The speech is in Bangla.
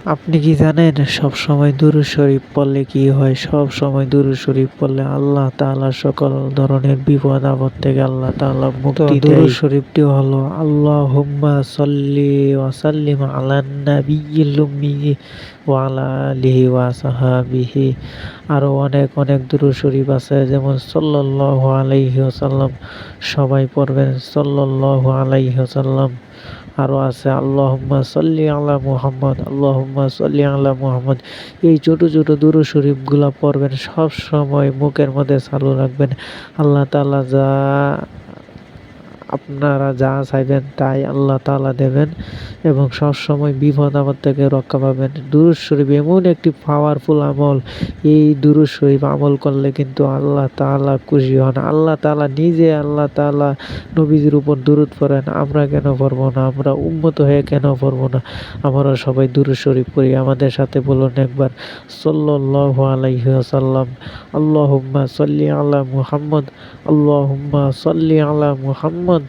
আপনি কি জানেন সব সময় দুরূদ শরীফ পড়লে কি হয়? সব সময় দুরূদ শরীফ পড়লে আল্লাহ তাআলা সকল ধরনের বিপদ আপদ থেকে আল্লাহ তাআলা মুক্তি দেয়। দুরূদ শরীফটি হলো আল্লাহুম্মা সাল্লি ওয়া সাল্লিম আলান নাবিয়্যিল উম্মি ওয়া আলা আলিহি ওয়া আসহাবিহি। আরো অনেক অনেক দুরূদ শরীফ আছে, যেমন সাল্লাল্লাহু আলাইহি ওয়াসাল্লাম, সবাই পড়বেন সাল্লাল্লাহু আলাইহি ওয়াসাল্লাম। আরো আছে আল্লাহুম্মা সাল্লি আলা মুহাম্মদ, আল্লাহুম্মা সাল্লি আলা মুহাম্মদ। এই ছোট ছোট দুরূদ শরীফগুলা পড়বেন, সব সময় মুখের মধ্যে চালু রাখবেন। আল্লাহ তাআলা আপনারা যা চাইবেন তাই আল্লাহ তাআলা দেবেন এবং সবসময় বিপদ আপদ থেকে রক্ষা পাবেন। দুরূদ শরীফ এমন একটি পাওয়ারফুল আমল, এই দুরূদ শরীফ আমল করলে কিন্তু আল্লাহ তাআলা খুশি হন। আল্লাহ তাআলা নিজে নবীজির উপর দুরূদ পড়েন, আমরা কেন পড়বো না? আমরা উম্মত হয়ে কেন পড়বো না? আমরা সবাই দুরূদ শরীফ পড়ি। আমাদের সাথে বলুন একবার সাল্লাল্লাহু আলাইহি ওয়াসাল্লাম, আল্লাহুম্মা সাল্লি আলা মুহাম্মদ, আল্লাহুম্মা সাল্লি আলা মুহাম্মদ।